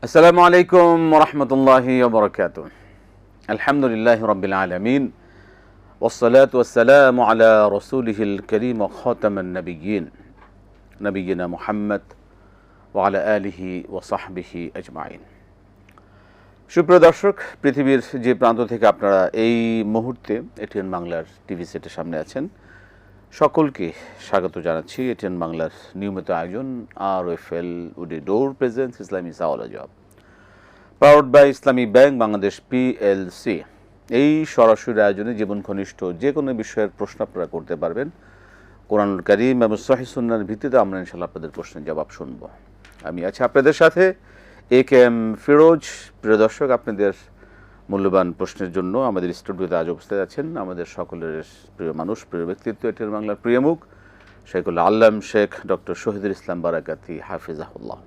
আসসালামু আলাইকুম ওয়া রাহমাতুল্লাহি ওয়া বারাকাতুহু। আলহামদুলিল্লাহি রাব্বিল আলামিন ওয়াসসালাতু ওয়াসসালামু আলা রাসূলিহিল কারীম ওয়া খাতামান নাবিয়্যিন নবিয়্যিনা মুহাম্মদ ওয়া আলা আলিহি ওয়া সাহবিহি আজমাইন। সুপ্রিয় দর্শক, পৃথিবীর যে প্রান্ত থেকে আপনারা এই মুহূর্তে এটিএন বাংলার টিভি সেটের সামনে আছেন, সকলকে স্বাগত জানাচ্ছি এটিএন বাংলার নিয়মিত আয়োজন RFL উডি ডোর প্রেজেন্স ইসলামী সাওয়াল job powered by Islami bank Bangladesh PLC। এই সরাসরি আয়োজনে জীবন ঘনিষ্ঠ যে কোনো বিষয়ের প্রশ্ন আপনারা করতে পারবেন। কোরআনুল কারীম এবং সহিহ সুন্নাহর ভিত্তিতে আমরা ইনশাআল্লাহ আপনাদের প্রশ্নের জবাব শুনব। আমি আছি আপনাদের সাথে AK-M ফিরোজ। প্রিয় দর্শক, আপনাদের মূল্যবান প্রশ্নের জন্য আমাদের স্টুডিওতে আজ উপস্থিত আছেন আমাদের সকলের প্রিয় মানুষ, প্রিয় ব্যক্তিত্ব, এটিএন বাংলার প্রিয় মুখ শেখুল আল্লাম শেখ ডক্টর শহীদুল ইসলাম বারাকাতি হাফিজাহুল্লাহ।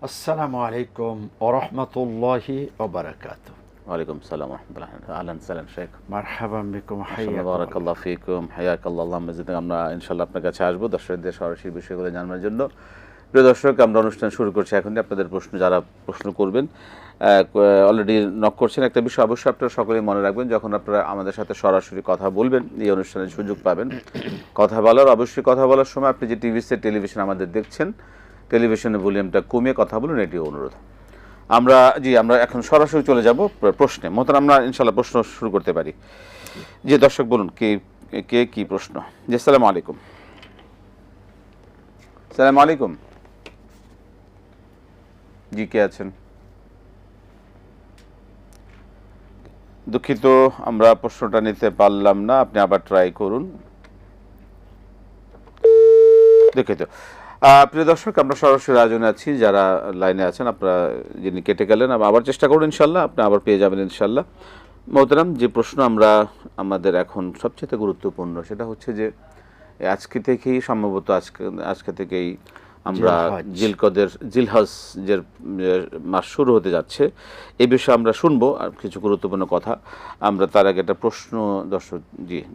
আসসালামু আলাইকুম ওয়া রাহমাতুল্লাহি ওয়া বারাকাতুহু। ওয়ালাইকুম সালাম ওয়া রাহমাতুল্লাহ। আহলান সালাম শেখ, মারহাবান বিকুম, বারাকাল্লাহু ফিকুম, হায়াকাল্লাহ মাজিদ। আমরা ইনশাআল্লাহ আপনার কাছে আসবো দর্শকদের সরাসরি বিষয়গুলো জানার জন্য। প্রিয় দর্শক, আমরা অনুষ্ঠান শুরু করছি এখনই। আপনাদের প্রশ্ন, যারা প্রশ্ন করবেন অলরেডি নক করছেন, একটা বিষয় অবশ্যই আপনারা সকলেই মনে রাখবেন, যখন আপনারা আমাদের সাথে সরাসরি কথা বলবেন, এই অনুষ্ঠানের সুযোগ পাবেন কথা বলার। অবশ্যই কথা বলার সময় আপনি যে টিভি সেট, টেলিভিশন আমাদের দেখছেন, টেলিভিশনের ভলিউমটা কমিয়ে কথা বলুন, এটি অনুরোধ। আমরা এখন সরাসরি চলে যাব প্রশ্নে। মতন আমরা ইনশাআল্লাহ প্রশ্ন শুরু করতে পারি। জি দর্শক, বলুন কে কি প্রশ্ন। জি, আসসালামু আলাইকুম। আসসালামু আলাইকুম। জি, কে আছেন? দুঃখিত, আমরা প্রশ্নটা নিতে পারলাম না, আপনি আবার ট্রাই করুন। দুঃখিত। প্রিয় দর্শক, আমরা সরাসরি আয়োজনে আছি। যারা লাইনে আছেন, আপনারা যিনি কেটে গেলেন আবার চেষ্টা করুন, ইনশাল্লাহ আপনি আবার পেয়ে যাবেন ইনশাল্লাহ। মোহতারাম, যে প্রশ্ন আমাদের এখন সবচেয়ে গুরুত্বপূর্ণ, সেটা হচ্ছে যে আজকে থেকেই সম্ভবত আজকে থেকেই আমরা জিলহজের মাস শুরু হতে যাচ্ছে। এই বিষয়ে আমরা শুনবো আর কিছু গুরুত্বপূর্ণ কথা। আমরা তার আগে একটা প্রশ্ন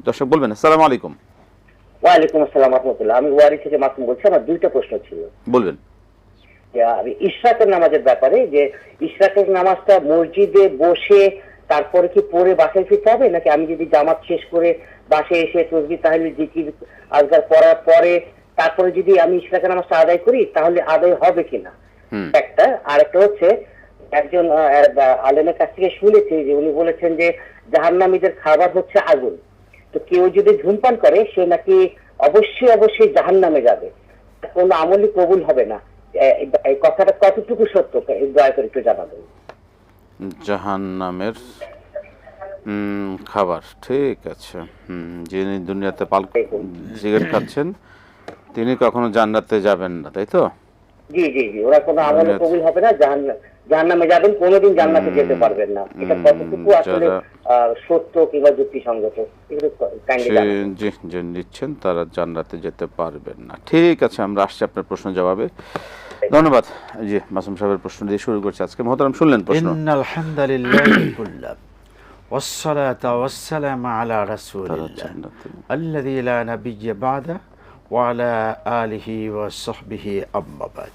দর্শক বলবেন। আসসালামু আলাইকুম। ওয়ালাইকুম আসসালাম রাহমাতুল্লাহ। আমি ওয়ারি থেকে মাসুম বলছি। আমার দুইটা প্রশ্ন ছিল। বলবেন। ইশরাকের নামাজের ব্যাপারে, যে ইশরাকের নামাজটা মসজিদে বসে তারপরে কি পড়ে বাসায় ফিরতে হবে, নাকি আমি যদি জামাত শেষ করে বাসায় এসে তাসবিহ তাহলিল জিকির আজকার পড়ার পরে তারপরে যদি আমি ইশরাকের নামাজটা আদায় করি তাহলে আদায় হবে কিনা, একটা। আর একটা হচ্ছে, একজন আলেমের কাছ থেকে শুনেছি যে উনি বলেছেন যে জাহান্নামীদের খাবার হচ্ছে আগুন। তো কেউ যদি ধূমপান করে সে নাকি অবশ্যই জাহান্নামে যাবে, কোনো আমলই কবুল হবে না। এই কথাটা কতটুকু সত্য, দয়া করে একটু জানাবেন। জাহান্নামের খাবার, ঠিক আছে। যিনি দুনিয়াতে সিগারেট খাচ্ছেন তিনি কখনো জান্নাতে যাবেন না, তাই তো? জি জি জি, ওরা কোনো আমল কবুল হবে না, জাহান্নামে যাবেন, কোনোদিন জান্নাতে যেতে পারবেন না। এটা কতটুকু আসলে সত্য কিংবা যুক্তিসঙ্গত, জি নিচ্ছেন, তারা জান্নাতে যেতে পারবেন না। ঠিক আছে, আমরা আসছি আপনার প্রশ্ন জবাবে। ধন্যবাদ। জি, মাসুম সাহেবের প্রশ্ন দিয়ে শুরু করছি আজকে। মোহতারাম, শুনলেন প্রশ্ন। ইন্নাল হামদুলিল্লাহি কুল্লাহ ওয়াসসালাতু ওয়াসসালামু আলা রাসূলিল্লাহ আল্লাযী লা নাবিয়্যা বা'দা ওয়া আলা আলিহি ওয়া সাহবিহি আম্মা বা'দ।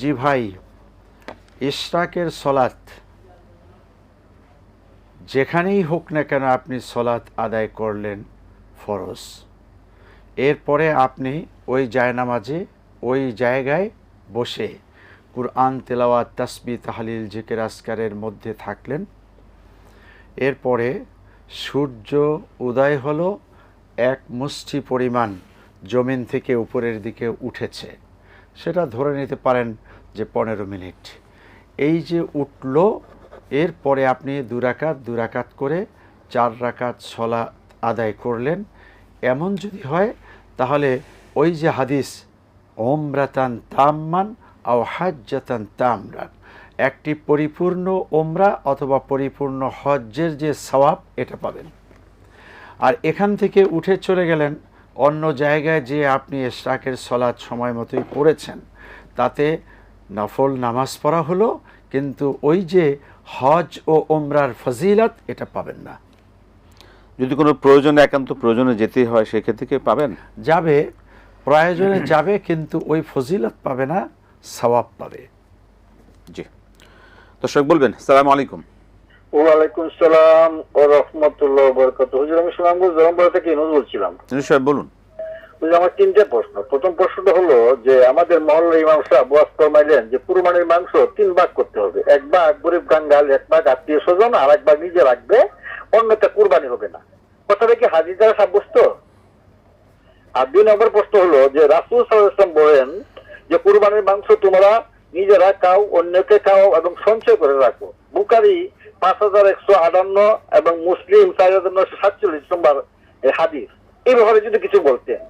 জি ভাই, ইশরাকের সালাত যেখানেই হোক না কেন আপনি সালাত আদায় করলেন ফরজ, এরপরে আপনি ওই জায়নামাজে ওই জায়গায় বসে কুরআন তেলাওয়াত, তাসবিহ তাহলিল জিকির আজকারের মধ্যে থাকলেন। এরপরে সূর্য উদয় হলো, এক মুষ্টি পরিমাণ জমিন থেকে উপরের দিকে উঠেছে, সেটা ধরে নিতে পারেন যে 15 মিনিট। এই যে উঠল, এরপরে আপনি দু রাকাত করে 4 রাকাত সালাত আদায় করলেন। এমন যদি হয় তাহলে ওই যে হাদিস ওমরাতান তাম্মান আও হাজ্জাতান তামরান, একটি পরিপূর্ণ ওমরা অথবা পরিপূর্ণ হজ্জের যে সওয়াব এটা পাবেন। আর এখান থেকে উঠে চলে গেলেন অন্য জায়গায়, যে আপনি ইশরাকের সালাত সময় মতোই পড়েছেন, তাতে নফল নামাজ পড়া হলো, কিন্তু ওই যে হজ ও ওমরার ফজিলত এটা পাবেন না। যদি কোনো প্রয়োজনে, একান্ত প্রয়োজনে যেতে হয়, সেক্ষেত্রে কি পাবেন? যাবে, প্রয়োজনে যাবে, কিন্তু ওই ফজিলত পাবে না, সওয়াব পাবে। জি, দর্শক বলবেন। আসসালামু আলাইকুম। ওয়ালাইকুম সালাম ও রহমতুল্লাহ বরকাত। হুজুর, আমি সুনামগঞ্জ জলমপাড়া থেকে ইনুজ বলছিলাম। সাহেব বলুন। হুজুর, আমার তিনটে প্রশ্ন। প্রথম প্রশ্নটা হলো যে আমাদের মহল্লার ইমাম সাহেব ওয়াজ ফরমাইলেন যে কুরবানির মাংস 3 ভাগ করতে হবে, 1 ভাগ গরিব গাঙ্গাল, 1 ভাগ আত্মীয় স্বজন, আর 1 ভাগ নিজে রাখবে, অন্যটা কুরবানি হবে না। কথাটা কি হাদিস দ্বারা সাব্যস্ত? আর 2 নম্বর প্রশ্ন হলো যে রাসূল সাল্লাল্লাহু আলাইহি ওয়াসাল্লাম বলেন যে কুরবানির মাংস তোমরা নিজেরা খাও, অন্যকে খাও এবং সঞ্চয় করে রাখো। বুখারী 5158 এবং মুসলিম 4947 নম্বর হাদিস। এই ব্যাপারে যদি কিছু বলতেন।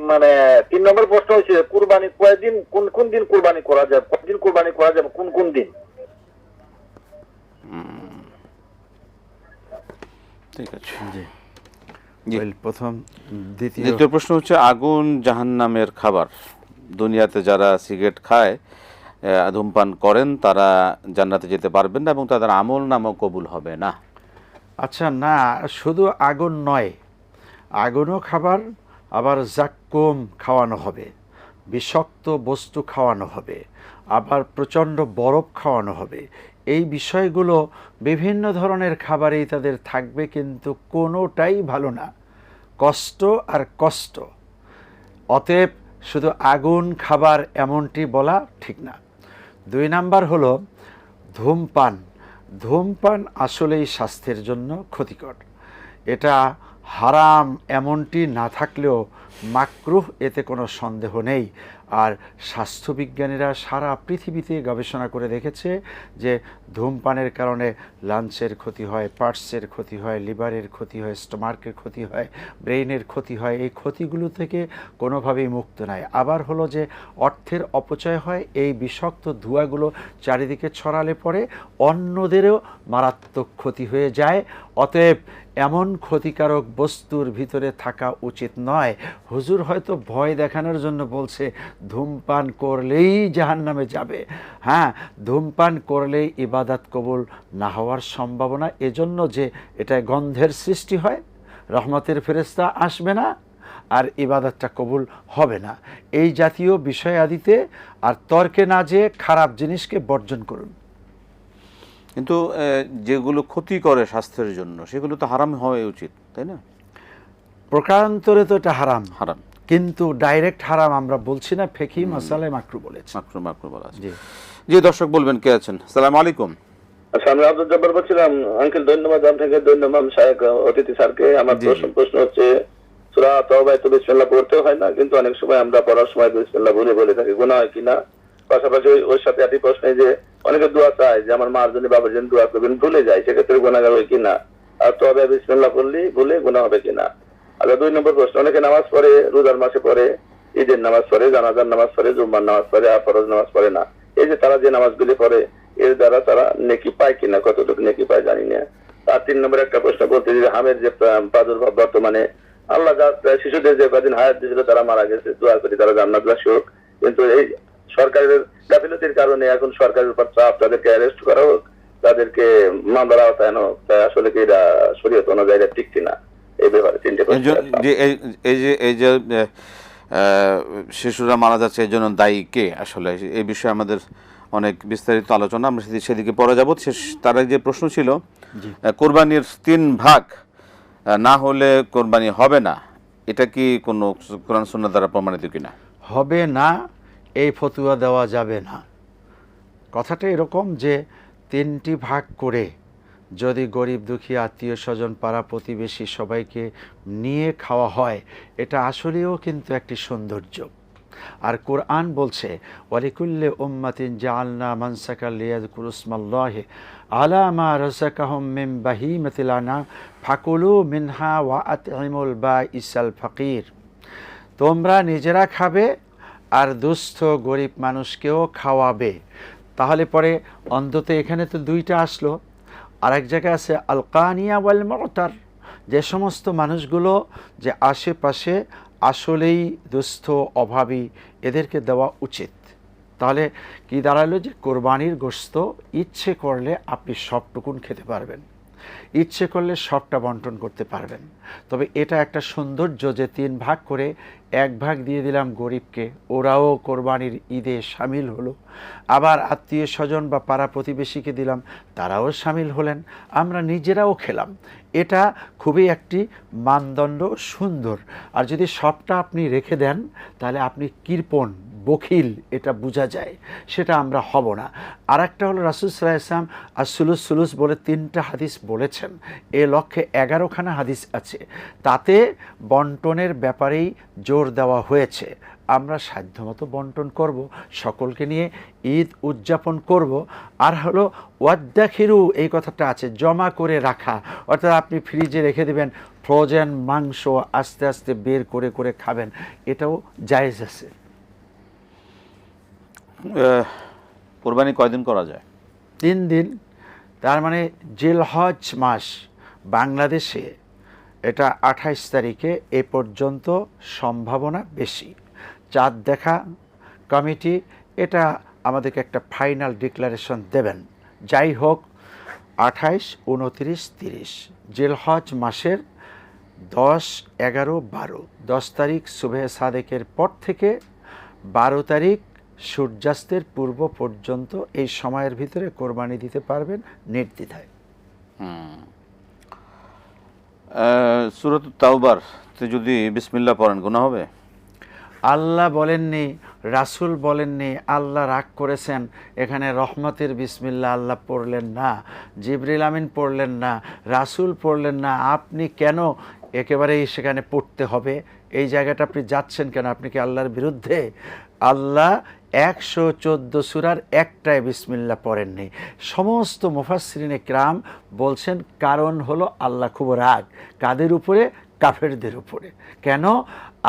মানে 3 নম্বর প্রশ্ন হচ্ছে কুরবানি কয়দিন, কোন দিন কুরবানি করা যায়, কয়দিন কুরবানি করা যাবে, কোন দিন? ঠিক আছে। জি, জি। প্রথম। দ্বিতীয় প্রশ্ন হচ্ছে আগুন জাহান্নামের খাবার। দুনিয়াতে যারা সিগারেট খায়, ধূমপান করেন, তারা জান্নাতে যেতে পারবেন না এবং তাদের আমল নামও কবুল হবে না। আচ্ছা, না শুধু আগুন নয়, আগুনও খাবার, আবার জাক্কুম খাওয়ানো হবে, বিষাক্ত বস্তু খাওয়ানো হবে, আবার প্রচণ্ড বরফ খাওয়ানো হবে। এই বিষয়গুলো বিভিন্ন ধরনের খাবারেই তাদের থাকবে, কিন্তু কোনোটাই ভালো না, কষ্ট আর কষ্ট। অতএব শুধু আগুন খাবার এমনটি বলা ঠিক না। 2 নাম্বার হলো ধূমপান। ধূমপান আসলেই স্বাস্থ্যের জন্য ক্ষতিকর। এটা হারাম এমনটি না থাকলেও মাকরুহ, এতে কোনো সন্দেহ নেই। আর স্বাস্থ্যবিজ্ঞানীরা সারা পৃথিবীতে গবেষণা করে দেখেছে যে ধূমপানের কারণে লাঞ্চের ক্ষতি হয়, পার্টসের ক্ষতি হয়, লিভারের ক্ষতি হয়, স্টোমাকের ক্ষতি হয়, ব্রেইনের ক্ষতি হয়। এই ক্ষতিগুলো থেকে কোনোভাবেই মুক্ত নয়। আবার হলো যে অর্থের অপচয় হয়। এই বিষাক্ত ধোঁয়াগুলো চারিদিকে ছড়ালে পরে অন্যদেরও মারাত্মক ক্ষতি হয়ে যায়। অতএব এমন ক্ষতিকারক বস্তুর ভিতরে থাকা উচিত নয়। হুজুর হয়তো ভয় দেখানোর জন্য বলছে ধূমপান করলেই জাহান্নামে যাবে। হ্যাঁ, ধূমপান করলেই ইবাদত কবুল না হওয়ার সম্ভাবনা, এজন্য যে এটা গন্ধের সৃষ্টি হয়, রহমতের ফেরেশতা আসবে না, আর ইবাদতটা কবুল হবে না। এই জাতীয় বিষয়াদিতে আর তর্কে না যেয়ে খারাপ জিনিসকে বর্জন করুন। কিন্তু যেগুলো ক্ষতি করে স্বাস্থ্যের জন্য সেগুলো তো হারাম হওয়া উচিত, তাই না? প্রকারান্তরে তো এটা হারাম, হারাম, কিন্তু ডাইরেক্ট হারাম আমরা বলছি না, ফিকহি মাসালায় মাকরু বলেছে। মাকরু বলা আছে। জি, জি, দর্শক বলবেন কে আছেন। আসসালামু আলাইকুম। আচ্ছা, আমি আব্দুল জব্বার বলছিলাম। আঙ্কেল ধন্যবাদ আপনাকে, ধন্যবাদ শায়েখ অতিথি স্যারকে। আমার প্রশ্ন হচ্ছে সূরা তাওবায় তো বিসমিল্লাহ পড়তে হয় না, কিন্তু অনেক সময় আমরা পড়ার সময় বিসমিল্লাহ বলে থাকি, গুনাহ হয় কিনা? পাশাপাশি ওর সাথে একটি প্রশ্ন যে অনেকে দোয়া চায় যে আমার মার জন্য, বাবার জন্য দোয়া করবেন, ভুলে যায়, সেক্ষেত্রে গুনাহগার হয় কিনা? আর তাওবায় বিসমিল্লাহ পড়লে ভুলে গুনাহ হবে কিনা? আর 2 নম্বর প্রশ্ন, অনেকে নামাজ পড়ে, রোজার মাসে পড়ে, ঈদের নামাজ পড়ে, জানাজার নামাজ পড়ে, জুম্মার নামাজ পড়ে, আর ফরজ নামাজ পড়ে না। এই যে তারা যে নামাজগুলি পড়ে, এর দ্বারা তারা নেকি পায় কিনা, কতটুকু নেকি পায় জানি না। আর 3 নম্বর একটা প্রশ্ন বলতে যে হামের যে প্রাদুর্ভাব বর্তমানে, আল্লাহ শিশুদের যে কদিন হায়াত দিয়েছিল তারা মারা গেছে, দোয়া করি তারা জান্নাতবাসী হোক। কিন্তু এই সরকারের গাফিলতির কারণে এখন সরকারের উপর চাপ, তাদেরকে অ্যারেস্ট করা হোক, তাদেরকে মামলার আওতায় আনা হোক। তাই আসলে কি এটা শরীয়ত অনুযায়ী ঠিক কিনা, এই ব্যাপারে 3টে প্রশ্ন। এই যে শিশুরা মারা যাচ্ছে, এই জন্য দায়ী কে আসলে? এই বিষয়ে আমাদের অনেক বিস্তারিত আলোচনা, আমরা সেদিকে পরে যাব। তার যে প্রশ্ন ছিল, কোরবানির 3 ভাগ না হলে কোরবানি হবে না, এটা কি কোনো কোরআন সুন্নাহ দ্বারা প্রমাণিত কিনা? হবে না, এই ফতুয়া দেওয়া যাবে না। কথাটা এরকম যে 3টি ভাগ করে যদি গরিব দুঃখী আত্মীয় স্বজন পাড়া প্রতিবেশী সবাইকে নিয়ে খাওয়া হয়, এটা আসলেও কিন্তু একটি সৌন্দর্য। আর কোরআন বলছে ওয়ালিকুল্লি উম্মাতিন জাআলনা মানসাকা লিয়াযকুরু ইসমাল্লাহি আলা মা রাযাকাহুম মিন বাহিমাতিল আনআম ফাকুলু মিনহা ওয়া আত'ইমুল বাঈসাল ফাকির। তোমরা নিজেরা খাবে আর দুস্থ গরিব মানুষকেও খাওয়াবে। তাহলে পরে অন্তত এখানে তো 2টা আসলো। আরেক জায়গায় আছে আল কানিয়া ওয়াল মুতার, যে সমস্ত মানুষগুলো যে আশেপাশে আসলেই দুস্থ অভাবী, এদেরকে দেওয়া উচিত। তাহলে কি দাঁড়ালো যে কোরবানির গোশত ইচ্ছে করলে আপনি সবটুকুন খেতে পারবেন। ইচ্ছে করলে সবটা বন্টন করতে পারবেন। তবে এটা একটা সৌন্দর্য যে 3 ভাগ করে 1 ভাগ দিয়ে দিলাম গরিবকে, ওরাও কোরবানির ঈদে সামিল হলো। আবার আত্মীয় স্বজন বা পাড়া প্রতিবেশীকে দিলাম, তারাও সামিল হলেন, আমরা নিজেরাও খেলাম। এটা খুবই একটি মানদণ্ড, সুন্দর। আর যদি সবটা আপনি রেখে দেন তাহলে আপনি কৃপণ, বখিল, এটা বোঝা যায়, সেটা আমরা হব না। আর একটা হলো রাসূল সাল্লাল্লাহু আলাইহি ওয়াসাল্লাম আর সুলুস সুলুস বলে 3টা হাদিস বলেছেন, এ লক্ষ্যে 11খানা হাদিস আছে, তাতে বন্টনের ব্যাপারেই জোর দেওয়া হয়েছে। আমরা সাধ্যমতো বন্টন করব, সকলকে নিয়ে ঈদ উদযাপন করব। আর হলো ওয়াদ্দাখিরু, এই কথাটা আছে, জমা করে রাখা, অর্থাৎ আপনি ফ্রিজে রেখে দেবেন ফ্রোজেন মাংস, আস্তে আস্তে বের করে করে খাবেন, এটাও জায়েজ আছে। কোরবানি কয়দিন করা যায়? 3 দিন। তার মানে জিলহজ মাস বাংলাদেশে এটা 28 তারিখে এ পর্যন্ত সম্ভাবনা বেশি। চাঁদ দেখা কমিটি এটা আমাদেরকে একটা ফাইনাল ডিক্লারেশন দেবেন। যাই হোক, 28, 29, 30 জিলহজ মাসের 10, 11, 12, 10 তারিখ সুবহে সাদেকের পর থেকে 12 তারিখ সূর্যাস্তের পূর্ব পর্যন্ত এই সময়ের ভিতরে কোরবানি দিতে পারবেন নির্দ্বিধায়। সূরাতুত তাওবার যদি বিসমিল্লাহ পড়েন গুনাহ হবে? আল্লাহ বলেননি, রাসূল বলেননি, আল্লাহ রাগ করেছেন, এখানে রহমতের বিসমিল্লাহ আল্লাহ পড়লেন না, জিবরিল আমিন পড়লেন না, রাসূল পড়লেন না, আপনি কেন একেবারেই সেখানে পড়তে হবে? এই জায়গাটা আপনি যাচ্ছেন কেন? আপনি কি আল্লাহর বিরুদ্ধে? আল্লাহ 114 সূরার একটায় বিসমিল্লাহ পড়েননি। সমস্ত মুফাসসিরিনে কিরাম বলছেন কারণ হলো আল্লাহ খুব রাগ কাদের উপরে? কাফেরদের উপরে। কেন?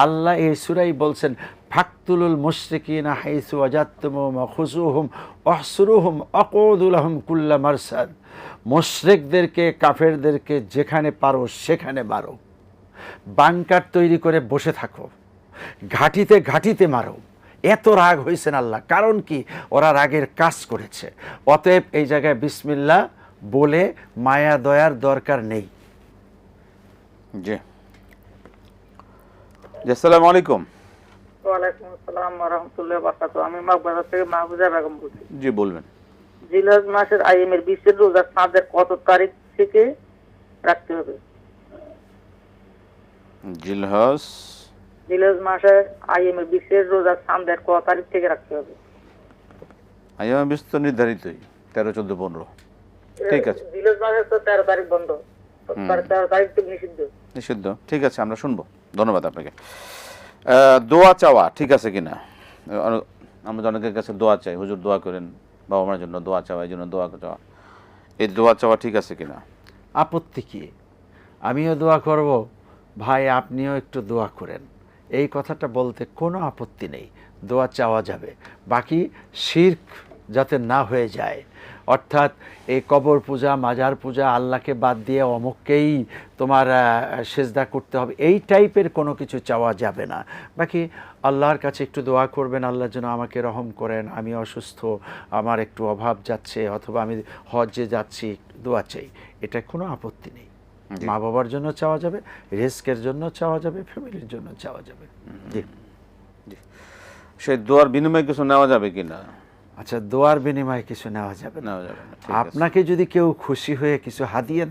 আল্লাহ এই সূরায় বলছেন ফাকতুলুল মুশরিকিনা হাইসু ওয়াজাদতুমুহুম খুযুহুম ওয়াহসুরুহুম আকুদু লাহুম কুল্লা মারসাদ। মুশরিকদেরকে, কাফেরদেরকে যেখানে পারো সেখানে মারো, বাংকার তৈরি করে বসে থাকো, ঘাটিতে ঘাটিতে মারো। এত রাগ হয়েছেন আল্লাহ, কারণ কি? ওরা রাগের কাজ করেছে। অতএব এই জায়গায় বিসমিল্লাহ বলে মায়া দয়ার দরকার নেই। জি, আসসালামু আলাইকুম। ওয়ালাইকুম আসসালাম ওয়া রাহমাতুল্লাহি ওয়া বারাকাতুহু। আমি মাগবাজার থেকে মাহফুজা বেগম বলছি। জি বলবেন। জিলহজ মাসের আইএমের 20 রোজা চাঁদের কত তারিখ থেকে রাখতে হবে? জিলহজ মাসের আইএমের 20 রোজা চাঁদের কত তারিখ থেকে রাখতে হবে? আইএম 20 তো নির্ধারিতই 13, 14, 15। ঠিক আছে। জিলহজ মাসের তো 13 তারিখ বন্ধ, 13 তারিখ তো নিষিদ্ধ। ঠিক আছে, আমরা শুনবো। ধন্যবাদ আপনাকে। দোয়া চাওয়া ঠিক আছে কিনা? আমরা অনেকের কাছে দোয়া চাই, হুজুর দোয়া করেন, বাবা মার জন্য দোয়া চাওয়া, এই জন্য দোয়া চাওয়া, এই দোয়া চাওয়া ঠিক আছে কিনা? আপত্তি কি? আমিও দোয়া করব, ভাই আপনিও একটু দোয়া করেন, এই কথাটা বলতে কোনো আপত্তি নেই, দোয়া চাওয়া যাবে। বাকি শিরক যাতে না হয়ে যায়, অর্থাৎ এই কবর পূজা, মাজার পূজা, আল্লাহকে বাদ দিয়ে অমুককেই তোমার সেজদা করতে হবে, এই টাইপের কোনো কিছু চাওয়া যাবে না। বাকি আল্লাহর কাছে একটু দোয়া করবেন, আল্লাহ যেন আমাকে রহম করেন, আমি অসুস্থ, আমার একটু অভাব যাচ্ছে, অথবা আমি হজ্জে যাচ্ছি, দোয়া চাই, এটা কোনো আপত্তি নেই। মা বাবার জন্য চাওয়া যাবে, রিস্কের জন্য চাওয়া যাবে, ফ্যামিলির জন্য চাওয়া যাবে। জি জি, সেই দোয়ার বিনিময়ে কিছু নেওয়া যাবে কিনা? আচ্ছা, দোয়ার বিনিময়ে কিছু নেওয়া যাবে না। আপনাকে যদি কেউ খুশি হয়ে কিছু হাদিয়া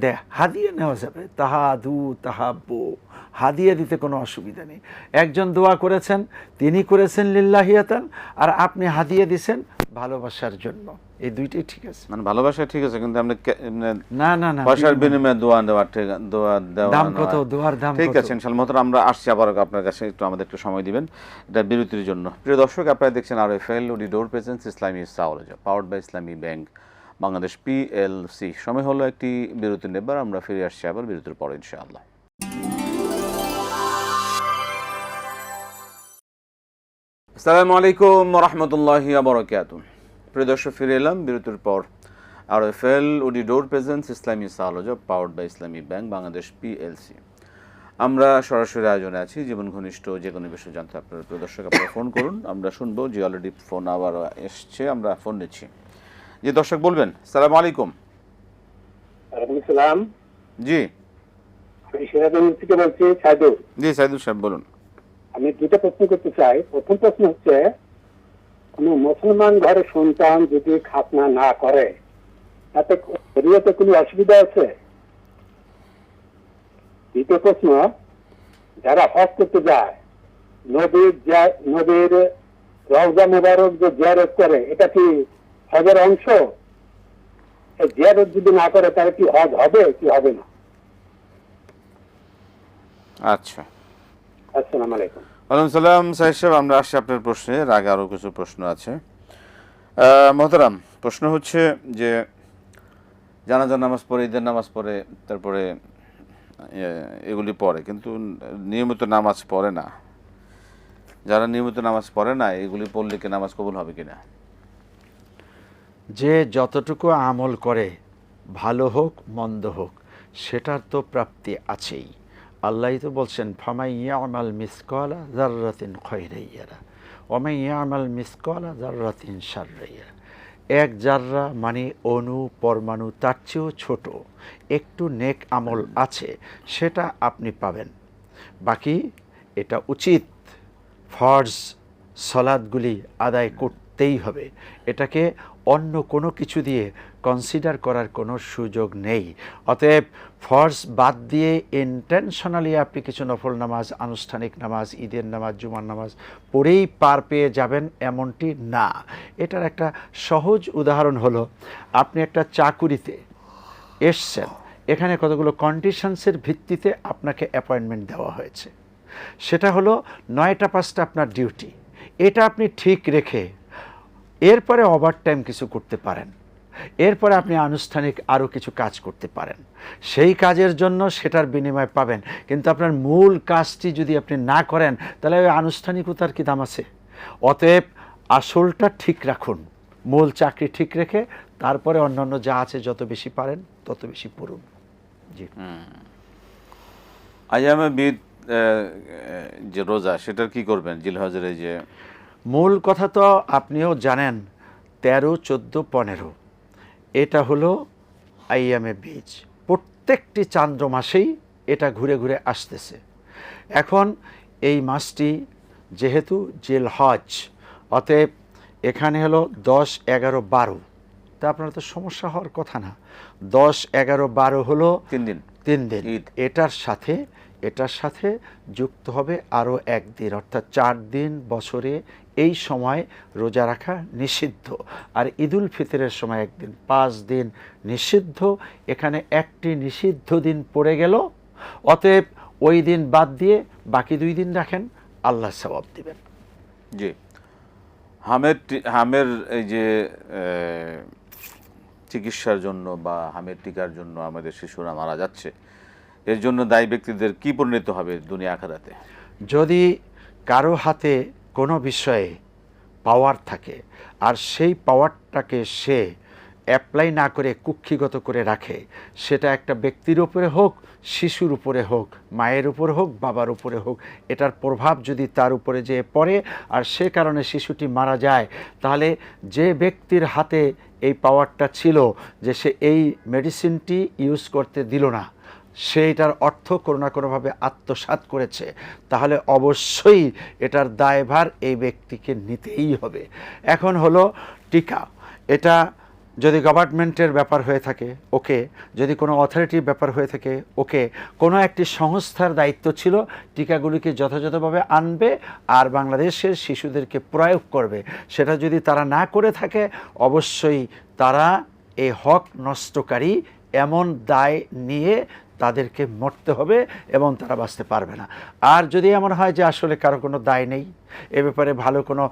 দেয়, হাদিয়া নেওয়া যাবে। তাহাদু তাহাব্বু, হাদিয়া দিতে কোনো অসুবিধা নেই। একজন দোয়া করেছেন, তিনি করেছেন লিল্লাহিয়াতান, আর আপনি হাদিয়া দিছেন ভালোবাসার জন্য, এই দুইটাই ঠিক আছে। মানে ভালোবাসা ঠিক আছে, কিন্তু আপনি না না না, পয়সার বিনিময়ে দোয়া দেওয়া, দোয়া দেওয়া দাম কত? দোয়ার দাম ঠিক আছে। ইনশাআল্লাহ মোহতারাম, আমরা আসছি আবার আপনার কাছে, একটু আমাদের একটু সময় দিবেন এটা বিরতির জন্য। প্রিয় দর্শক, আপনারা দেখছেন RFL woody door presence Islami সাওয়ালজা, powered by Islami bank Bangladesh PLC। সময় হলো একটি বিরতি নেবার, আমরা ফিরে আসছি আবার বিরতির পরে ইনশাআল্লাহ। আসসালামু আলাইকুম ওয়া রাহমাতুল্লাহি ওয়া বারাকাতুহু। প্রিয় দর্শক, ফিরে এলাম বিরতির পর। RFL woody door presence Islami সাওয়ালজা, powered by Islami bank Bangladesh PLC। আমরা সরাসরি আয়োজনে আছি। জীবন ঘনিষ্ঠ যে কোনো বিষয় জানতে আপনারা প্রিয় দর্শক আপনারা ফোন করুন, আমরা শুনবো। যে অলরেডি ফোন আবার এসছে, আমরা ফোন নিচ্ছি। যে দর্শক বলবেন। আসসালামু আলাইকুম। ওয়ালাইকুম আসসালাম। জি আমি সিরাজগঞ্জ থেকে বলছি, সাইদুল। জি সাইদুল সাহেব বলুন। আমি দুটো প্রশ্ন করতে চাই। প্রথম প্রশ্ন হচ্ছে, কোন মুসলমান ঘরে সন্তান যদি খাতনা না করে তাতে শরীয়তে কোনো অসুবিধা আছে? দ্বিতীয় প্রশ্ন, যারা হজ করতে যায়, নবীর রওজা মুবারক যে জিয়ারত করে, এটা কি হজের অংশ? এই জিয়ারত যদি না করে তাহলে কি হজ হবে কি হবে না? আচ্ছা, আসসালামু আলাইকুম। ওয়ালাইকুম সালাম সাহেব সাহেব, আমরা আসছি আপনার প্রশ্নে। এর আগে আরও কিছু প্রশ্ন আছে। মোহতারাম, প্রশ্ন হচ্ছে যে জানাজার নামাজ পড়ে, ঈদের নামাজ পড়ে, তারপরে এগুলি পড়ে, কিন্তু নিয়মিত নামাজ পড়ে না। যারা নিয়মিত নামাজ পড়ে না, এগুলি পড়লে কি নামাজ কবুল হবে কিনা? যে যতটুকু আমল করে, ভালো হোক মন্দ হোক, সেটার তো প্রাপ্তি আছেই। আল্লাহ তো বলছেন, ফামাই ইয়ামাল মিসকালা যাররাতিন খায়রান ইয়ারা ওয়া মান ইয়ামাল মিসকালা যাররাতিন শাররান ইয়ারা। এক জাররা মানে অণু পরমাণু, তার চেয়েও ছোট একটু নেক আমল আছে, সেটা আপনি পাবেন। বাকি এটা উচিত, ফরজ সালাতগুলি আদায় করতেই হবে। এটাকে অন্য কোনো কিছু দিয়ে কনসিডার করার কোনো সুযোগ নেই। অতএব ফরজ বাদ দিয়ে ইন্টেনশনালি আপনি কিছু নফল নামাজ, আনুষ্ঠানিক নামাজ, ঈদের নামাজ, জুমার নামাজ পড়েই পার পেয়ে যাবেন এমনটি না। এটার একটা সহজ উদাহরণ হলো, আপনি একটা চাকুরিতে এসছেন, এখানে কতগুলো কন্ডিশনসের ভিত্তিতে আপনাকে অ্যাপয়েন্টমেন্ট দেওয়া হয়েছে। সেটা হলো 9টা 5টা আপনার ডিউটি, এটা আপনি ঠিক রেখে এরপরে ওভারটাইম কিছু করতে পারেন, এরপরে আপনি আনুষ্ঠানিক আরও কিছু কাজ করতে পারেন, সেই কাজের জন্য সেটার বিনিময় পাবেন। কিন্তু আপনার মূল কাজটি যদি আপনি না করেন, তাহলে ওই আনুষ্ঠানিকতার কি দাম আছে? অতএব আসলটা ঠিক রাখুন, মূল চাকরি ঠিক রেখে তারপরে অন্যান্য যা আছে যত বেশি পারেন তত বেশি পড়ুন। জি। আইয়ামে বিদ যে রোজা, সেটার কি করবেন? জিলহজের এই যে মূল কথা তো আপনিও জানেন, 13, 14, 15 এটা হলো আইয়ামে বীজ। প্রত্যেকটি চান্দ্র মাসেই এটা ঘুরে ঘুরে আসতেছে। এখন এই মাসটি যেহেতু জিলহজ, অতএব এখানে হলো 10, 11, 12, তা আপনার তো সমস্যা হওয়ার কথা না। 10, 11, 12 হলো 3 দিন 3 দিন। ঈদ। এটার সাথে যুক্ত হবে আরও 1 দিন, অর্থাৎ 4 দিন বছরে এই সময় রোজা রাখা নিষিদ্ধ। আর ঈদুল ফিতরের সময় 1 দিন, 5 দিন নিষিদ্ধ। এখানে একটি নিষিদ্ধ দিন পড়ে গেল, অতএব ওই দিন বাদ দিয়ে বাকি 2 দিন রাখেন, আল্লাহ সওয়াব দিবেন। জি। হামের এই যে চিকিৎসার জন্য বা হামের টিকার জন্য আমাদের শিশুরা মারা যাচ্ছে, এর জন্য দায়ী ব্যক্তিদের কি পরিণত হবে দুনিয়া আখিরাতে? যদি কারো হাতে কোনো বিষয়ে পাওয়ার থাকে আর সেই পাওয়ারটাকে সে অ্যাপ্লাই না করে কুক্ষিগত করে রাখে, সেটা একটা ব্যক্তির উপরে হোক, শিশুর উপরে হোক, মায়ের উপর হোক, বাবার উপরে হোক, এটার প্রভাব যদি তার উপরে যেয়ে পড়ে আর সে কারণে শিশুটি মারা যায়, তাহলে যে ব্যক্তির হাতে এই পাওয়ারটা ছিল যে সে এই মেডিসিনটি ইউজ করতে দিল না, সেইটার অর্থ কোনো না কোনোভাবে আত্মসাৎ করেছে, তাহলে অবশ্যই এটার দায়ভার এই ব্যক্তিকে নিতেই হবে। এখন হলো টিকা, এটা যদি গভর্নমেন্টের ব্যাপার হয়ে থাকে ওকে, যদি কোনো অথরিটির ব্যাপার হয়ে থাকে ওকে, কোনো একটি সংস্থার দায়িত্ব ছিল টিকাগুলিকে যথাযথভাবে আনবে আর বাংলাদেশের শিশুদেরকে প্রয়োগ করবে। সেটা যদি তারা না করে থাকে, অবশ্যই তারা এই হক নষ্টকারী এমন দায় নিয়ে তাদেরকে মরতে হবে এবং তারা বাঁচতে পারবে না। আর যদি এমন হয় যে আসলে কারো কোনো দায় নেই, এ ব্যাপারে ভালো কোনো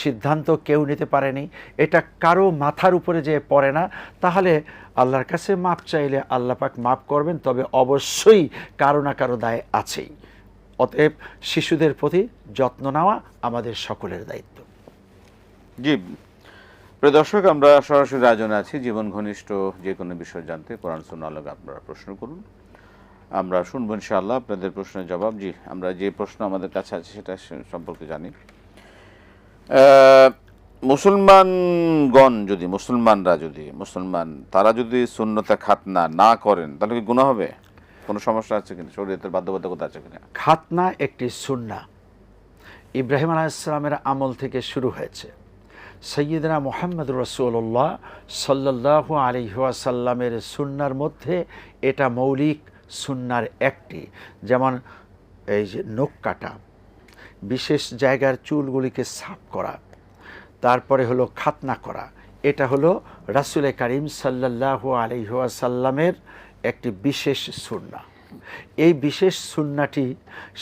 সিদ্ধান্ত কেউ নিতে পারেনি, এটা কারো মাথার উপরে যে পড়ে না, তাহলে আল্লাহর কাছে মাপ চাইলে আল্লাহ পাক মাপ করবেন, তবে অবশ্যই কারো না কারো দায় আছেই। অতএব শিশুদের প্রতি যত্ন নেওয়া আমাদের সকলের দায়িত্ব। জি প্রিয় দর্শক, আমরা সরাসরি আয়োজনে আছি। জীবন ঘনিষ্ঠ যে কোনো বিষয় জানতে কোরআন সুন্নাহ আলোকে আপনারা প্রশ্ন করুন, আমরা শুনবো ইনশাআল্লাহ আপনাদের প্রশ্নের জবাব। জি, আমরা যে প্রশ্ন আমাদের কাছে আছে সেটা সম্পর্কে জানি। মুসলমান তারা যদি সুন্নতে খাতনা না করেন তাহলে কি গুনাহ হবে? কোনো সমস্যা আছে কিনা, শরীয়তের বাধ্যবাধকতা আছে কিনা? খাতনা একটি সুন্নাহ, ইব্রাহিম আলাইহিস সালামের আমল থেকে শুরু হয়েছে। সাইয়্যিদনা মুহাম্মদ রাসূলুল্লাহ সাল্লাল্লাহু আলাইহি ওয়াসাল্লামের সুন্নাহর মধ্যে এটা মৌলিক সুন্নাহর একটি। যেমন এই যে নখ কাটা, বিশেষ জায়গার চুলগুলিকে সাফ করা, তারপরে হলো খাতনা করা, এটা হলো রাসূল করিম সাল্লাল্লাহু আলাইহি ওয়াসাল্লামের একটি বিশেষ সুন্নাহ। এই বিশেষ সুন্নাহটি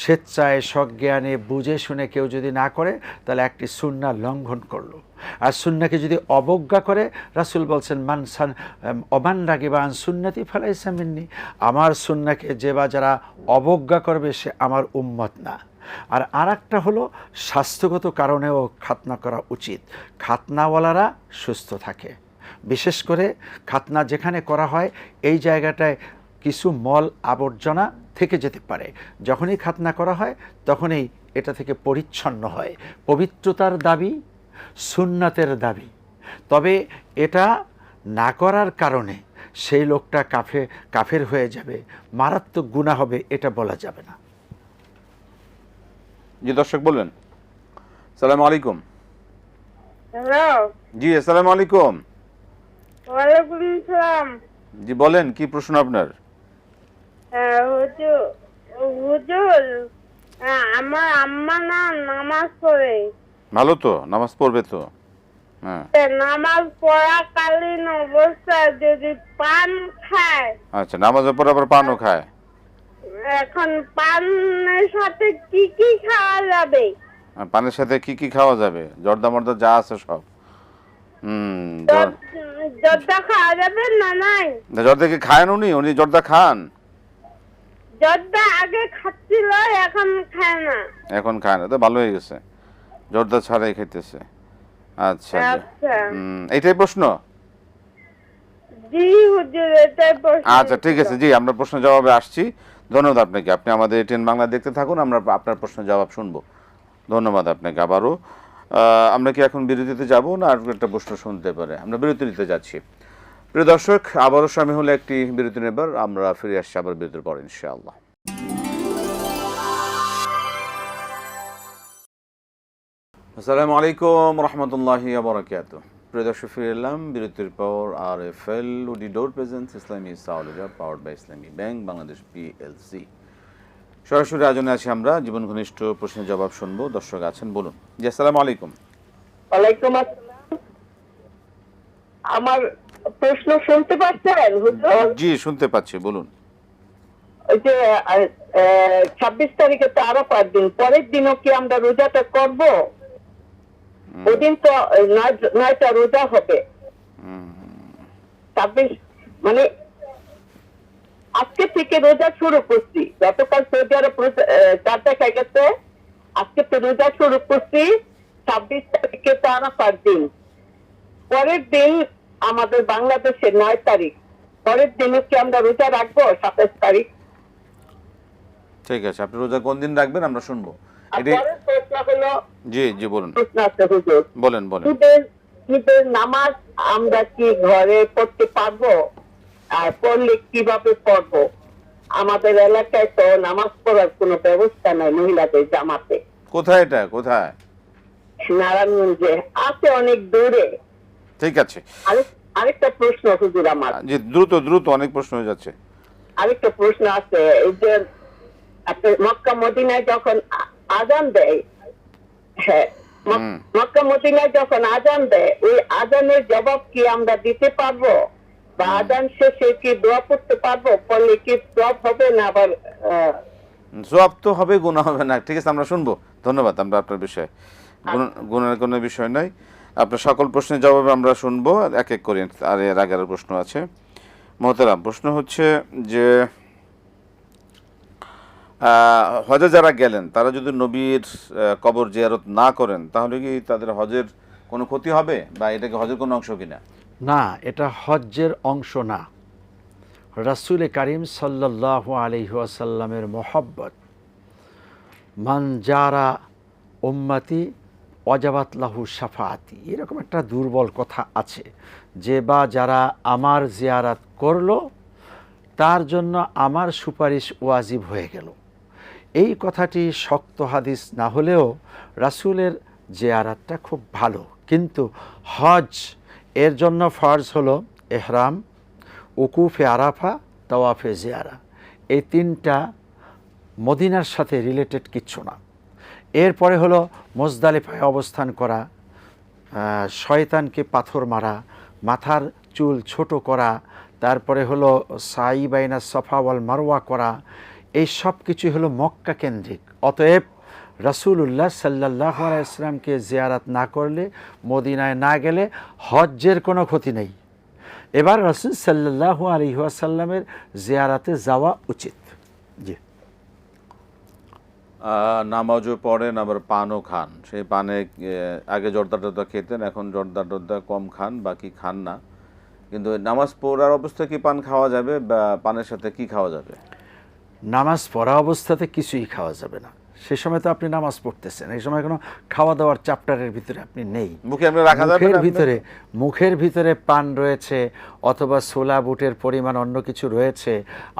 স্বেচ্ছায় সজ্ঞানে বুঝে শুনে কেউ যদি না করে তাহলে একটি সুন্নাহ লঙ্ঘন করলো। আর সুন্নাহকে যদি অবজ্ঞা করে, রাসূল বলছেন অমান রাগিবা আন সুন্নতি ফালাইসা মিন্নি, আমার সুন্নাহকে যে বা যারা অবজ্ঞা করবে সে আমার উম্মত না। আর আরেকটা হলো স্বাস্থ্যগত কারণেও খাতনা করা উচিত, খাতনাওয়ালারা সুস্থ থাকে। বিশেষ করে খাতনা যেখানে করা হয় এই জায়গাটায় কিছু মল আবর্জনা থেকে যেতে পারে, যখনই খাতনা করা হয় তখনই এটা থেকে পরিচ্ছন্ন হয়। পবিত্রতার দাবি, সুন্নাতের দাবি। তবে এটা না করার কারণে সেই লোকটা কাফের হয়ে যাবে, মারাত্মক গুনাহ হবে, এটা বলা যাবে না। জি দর্শক বলবেন। আসসালামু আলাইকুম। হ্যালো, জি আসসালামু আলাইকুম। ওয়ালাইকুম আসসালাম। জি বলেন, কি প্রশ্ন আপনার? হুজুর, হুজুর, আমার আম্মা না নামাজ পড়ে। ভালো তো, নামাজ পড়বে তো। হ্যাঁ, নামাজ পড়াকালীন অবস্থায় যদি পান খায়, আচ্ছা, নামাজের পর আবার পানও খায়। এখন পানের সাথে কি কি খাওয়া যাবে? পানের সাথে কি কি খাওয়া যাবে? জর্দা মর্দা যা আছে সব। জর্দা খাওয়া যাবে না? নাই, জর্দা কি খায় উনি? উনি জর্দা খান? জর্দা আগে খাচ্ছিল, এখন খায় না। এখন খায় না, তো ভালো হয়ে গেছে, জর্দা ছাড়াই খাইতেছে। আচ্ছা, আচ্ছা, এইটাই প্রশ্ন? জি হুজুর, এটাই প্রশ্ন। আচ্ছা ঠিক আছে, জি আমরা প্রশ্ন জবাবে আসছি। ধন্যবাদ আপনাকে, আপনি আমাদের এটিএন বাংলা দেখতে থাকুন, আমরা আপনার প্রশ্ন জবাব শুনবো। ধন্যবাদ আপনাকে আবারও। আমরা কি এখন বিরতিতে যাব না আর একটা প্রশ্ন শুনতে পারে? আমরা বিরতি নিতে যাচ্ছি। প্রিয় দর্শক, আবারও সময় হলো একটি বিরতি নেবার, আমরা ফিরে আসছি আবার বিরতির পর ইনশাআল্লাহ। আসসালামু আলাইকুম রহমতুল্লাহি ওয়া বারাকাতুহু। প্রিয় দর্শক, ফিরে এলাম বিরতির পর। RFL woody door presents Islami সাউলিজা powered by Islami bank Bangladesh PLC। সরাসরি আয়োজনে আছি আমরা, জীবন ঘনিষ্ঠ প্রশ্নের জবাব শুনবো। দর্শক আছেন, বলুন। জি আসসালামু আলাইকুম। ওয়ালাইকুম আসসালাম। আমার প্রশ্ন শুনতে পাচ্ছেন হুজুর? জি শুনতে পাচ্ছি, বলুন। ওই যে 26 তারিখে তো আরো 5 দিন, পরের দিনও কি আমরা রোজাটা করব? ওদিন তো 9টা রোজা হবে। 26 মানে আজকে থেকে রোজা শুরু করছি। গতকাল সৌদি আরব 4টা খাই গেছে, আজকে তো রোজা শুরু করছি। 26 তারিখে তো আরো 5 দিন, পরের দিন আমাদের বাংলাদেশের 9 তারিখ, পরের দিনে কি আমরা রোজা রাখবো 27 তারিখ? ঠিক আছে, আপনি রোজা কোন দিন রাখবেন আমরা শুনবো। জি জি বলুন, বলেন বলেন। ঈদের নামাজ আমরা কি ঘরে পড়তে পারবো? আর পড়লে কিভাবে পড়বো? আমাদের এলাকায় তো নামাজ পড়ার কোনো ব্যবস্থা নাই মহিলাদের জামাতে। কোথায় এটা, কোথায়? নারায়ণগঞ্জে আছে, অনেক দূরে। ঠিক আছে, আরেকটা প্রশ্ন হুজুর আমার। জি দ্রুত দ্রুত, অনেক প্রশ্ন হয়ে যাচ্ছে। আরেকটা প্রশ্ন আছে, এই যে মক্কা মদিনায় যখন আজান দেয়, হ্যাঁ মক্কা মদিনায় যখন আজান দেয়, ওই আজানের জবাব কি আমরা দিতে পারবো? বা আজান শেষে কি দোয়া পড়তে পারবো? পড়লে কি সওয়াব হবে না আবার? সওয়াব তো হবে, গুনাহ হবে না। ঠিক আছে, আমরা শুনবো। ধন্যবাদ। আমরা আপনার বিষয়ে গুনাহের কোনো বিষয় নাই, আপনার সকল প্রশ্নের জবাব আমরা শুনবো এক এক করে। আর এর আগের প্রশ্ন আছে মোহতারাম। প্রশ্ন হচ্ছে যে হজে যারা গেলেন তারা যদি নবীর কবর জিয়ারত না করেন তাহলে কি তাদের হজের কোনো ক্ষতি হবে, বা এটা কি হজের কোনো অংশ কিনা? না, এটা হজ্জের অংশ না। রাসূল করিম সাল্লাল্লাহু আলাইহি ওয়াসাল্লামের মহব্বত, মান জারা উম্মতি অজাবাত লাহু শাফাআতি, এরকম একটা দুর্বল কথা আছে যে বা যারা আমার জিয়ারাত করলো তার জন্য আমার সুপারিশ ওয়াজিব হয়ে গেল। এই কথাটি শক্ত হাদিস না হলেও রাসূলের জিয়ারাতটা খুব ভালো, কিন্তু হজ এর জন্য ফরজ হলো এহরাম, উকুফে আরাফা, তাওয়াফে জিয়ারা। এই তিনটা মদিনার সাথে রিলেটেড কিচ্ছু না। এরপরে হলো মুজদালিফায় অবস্থান করা, শয়তানকে পাথর মারা, মাথার চুল ছোট করা, তারপরে হলো সাই বাইনা সফা ওয়াল মারওয়া করা, এই সব কিছু হলো মক্কা কেন্দ্রিক। অতএব রাসূলুল্লাহ সাল্লাল্লাহু আলাইহি ওয়াসাল্লামকে জিয়ারাত না করলে, মদিনায় না গেলে হজ্জের কোনো ক্ষতি নেই। এবার রাসূল সাল্লাল্লাহু আলাইহি ওয়াসাল্লামের জিয়ারাতে যাওয়া উচিত। জি, নামাজও পড়েন আবার পানও খান, সেই পানে আগে জর্দা টর্দা খেতেন, এখন জর্দা টর্দা কম খান, বাকি খান না, কিন্তু নামাজ পড়ার অবস্থায় কি পান খাওয়া যাবে বা পানের সাথে কি খাওয়া যাবে? নামাজ পড়া অবস্থাতে কিছুই খাওয়া যাবে না। সে সময় তো আপনি নামাজ পড়তেছেন, এই সময় কোনো খাওয়া দাওয়ার চ্যাপ্টারের ভিতরে আপনি নেই। মুখে আপনি রাখা যাবে না? মুখের ভিতরে পান রয়েছে অথবা ছোলা বুটের পরিমাণ অন্য কিছু রয়েছে,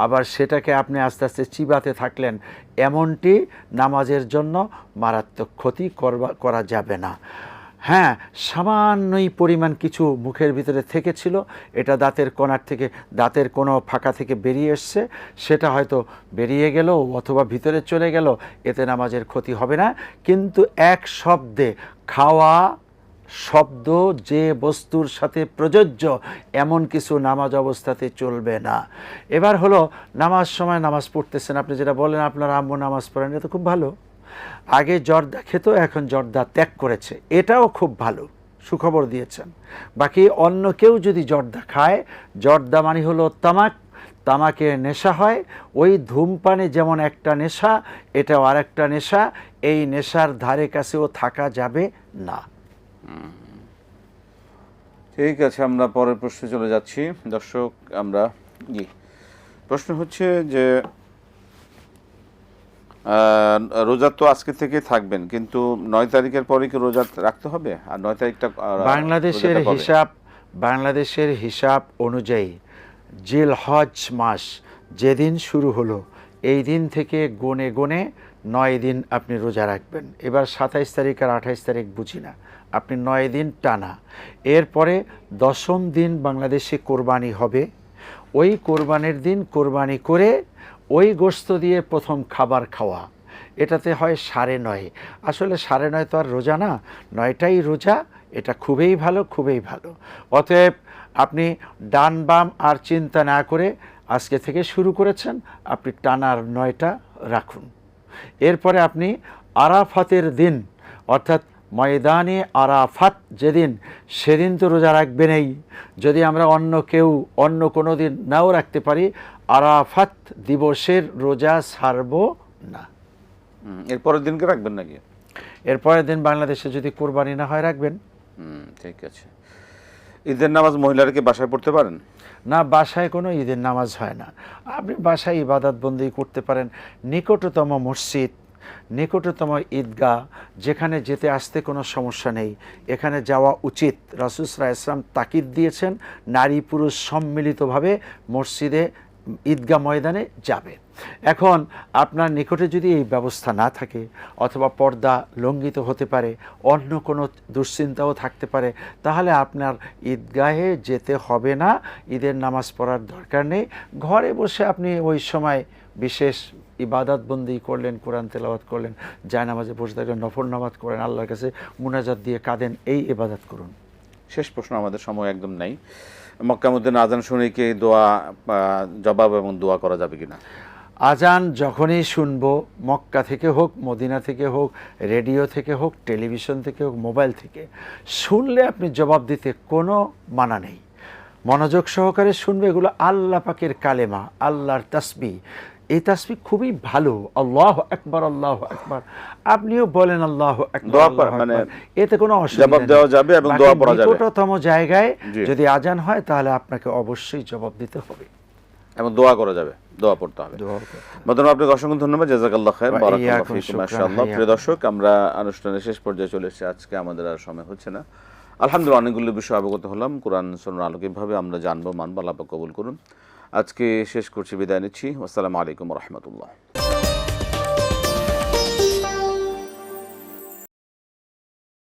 আবার সেটাকে আপনি আস্তে আস্তে চিবাতে থাকলেন, এমনটি নামাজের জন্য মারাত্মক ক্ষতি করা যাবে না। হ্যাঁ, সামান্যই পরিমাণ কিছু মুখের ভিতরে থেকেছিল, এটা দাঁতের কোণার থেকে, দাঁতের কোনো ফাঁকা থেকে বেরিয়ে এসছে, সেটা হয়তো বেরিয়ে গেল অথবা ভিতরে চলে গেল, এতে নামাজের ক্ষতি হবে না। কিন্তু এক শব্দে খাওয়া শব্দ যে বস্তুর সাথে প্রযোজ্য এমন কিছু নামাজ অবস্থাতে চলবে না। এবার হলো নামাজ সময় নামাজ পড়তেছেন, আপনি যেটা বলেন আপনার আম্মু নামাজ পড়েন, এটা তো খুব ভালো। আগে জর্দা খেত, এখন জর্দা ত্যাগ করেছে, এটাও খুব ভালো, সুখবর দিয়েছেন। বাকি অন্য কেউ যদি জর্দা খায়, জর্দা মানে হলো তামাক, তামাকের নেশা হয়, ওই ধূমপানে যেমন একটা নেশা, এটাও আর একটা নেশা, এই নেশার ধারে কাছেও থাকা যাবে না। ঠিক আছে, আমরা পরের প্রশ্নে চলে যাচ্ছি। দর্শক, আমরা প্রশ্ন হচ্ছে যে রোজা তো আজকে থেকে থাকবেন, কিন্তু 9 তারিখের পরে কি রোজা রাখতে হবে? আর 9 তারিখটা বাংলাদেশের হিসাব অনুযায়ী জিলহজ মাস যেদিন শুরু হলো, এই দিন থেকে গনে গনে 9 দিন আপনি রোজা রাখবেন। এবার 27 তারিখ আর 28 তারিখ বুঝি না, আপনি 9 দিন টানা। এরপরে 10ম দিন বাংলাদেশে কোরবানি হবে, ওই কোরবানির দিন কোরবানি করে ওই গোশত দিয়ে প্রথম খাবার খাওয়া, এটাতে হয় 9.5। আসলে 9.5 তো আর রোজা না, 9টাই রোজা। এটা খুবই ভালো, খুবই ভালো। অতএব আপনি ডান বাম আর চিন্তা না করে আজকে থেকে শুরু করেছেন, আপনি টানার 9টা রাখুন। এরপরে আপনি আরাফাতের দিন, অর্থাৎ ময়দানে আরাফাত যেদিন, সেদিন তো রোজা রাখবেনই। যদি আমরা অন্য কোনো দিন নাও রাখতে পারি, আরাফাত দিবসের রোজা ছাড়ব না। এরপরের দিনকে রাখবেন নাকি? এরপরের দিন বাংলাদেশে যদি কোরবানি না হয় রাখবেন। ঠিক আছে। ঈদের নামাজ মহিলারা কি বাসায় পড়তে পারেন? না, বাসায় কোনো ঈদের নামাজ হয় না। আপনি বাসায় ইবাদত বন্দি করতে পারেন। নিকটতম মসজিদ, নিকটতম ঈদগাহ, যেখানে যেতে আসতে কোনো সমস্যা নেই, এখানে যাওয়া উচিত। রাসূল সাল্লাল্লাহু আলাইহি ওয়াসাল্লাম তাকিদ দিয়েছেন, নারী পুরুষ সম্মিলিতভাবে মসজিদে, ঈদগাহ ময়দানে যাবে। এখন আপনার নিকটে যদি এই ব্যবস্থা না থাকে, অথবা পর্দা লঙ্ঘিত হতে পারে, অন্য কোনো দুশ্চিন্তাও থাকতে পারে, তাহলে আপনার ঈদগাহে যেতে হবে না, ঈদের নামাজ পড়ার দরকার নেই। ঘরে বসে আপনি ওই সময় বিশেষ ইবাদত বন্দি করলেন, কোরআন তেলাওয়াত করলেন, জায়নামাজে বসে থাকলেন, নফল নামাজ করেন, আল্লাহর কাছে মুনাজাত দিয়ে কাঁদেন, এই ইবাদত করুন। শেষ প্রশ্ন, আমাদের সময় একদম নাই। মক্কা মদিনা আজান শুনে কি দোয়া, জবাব এবং দোয়া করা যাবে কিনা? আজান যখনই শুনবো, মক্কা থেকে হোক, মদিনা থেকে হোক, রেডিও থেকে হোক, টেলিভিশন থেকে হোক, মোবাইল থেকে, শুনলে আপনি জবাব দিতে কোনো মানা নেই। মনোযোগ সহকারে শুনবে, এগুলো আল্লাহ পাকের কালেমা, আল্লাহর তাসবিহ। এই তাসবিহ খুবই ভালো, আল্লাহু আকবার, আল্লাহু আকবার। আপনিও বলেন আল্লাহু আকবার, মানে এতে কোনো অসুবিধা নেই, জবাব দেওয়া যাবে এবং দোয়া পড়া যাবে। নিকটতম জায়গায় যদি আজান হয়, তাহলে আপনাকে অবশ্যই জবাব দিতে হবে এবং দোয়া করা যাবে। দোয়া পড়তে হবে। দোয়া করতে। মদন আপনাকে অসংখ্য ধন্যবাদ, জাযাকাল্লাহ খাইর, ওয়া বারাকাল্লাহু ইয়াকুম, ফিকুম, শুকরান, মাশাআল্লাহ। প্রিয় হাইয়াকুম। দর্শক, আমরা অনুষ্ঠানের শেষ পর্যায়ে চলে এসেছি, আজকে আমাদের আর সময় হচ্ছে না। আলহামদুলিল্লাহ অনেকগুলো বিষয় অবগত হলাম, কোরআন সুন্নাহর আলোকে এভাবে আমরা জানবো, মানবো। আল্লাহ পাক কবুল করুন। আজকে শেষ করছি, বিদায় নিচ্ছি। আসসালামু আলাইকুম ওয়া রাহমাতুল্লাহ।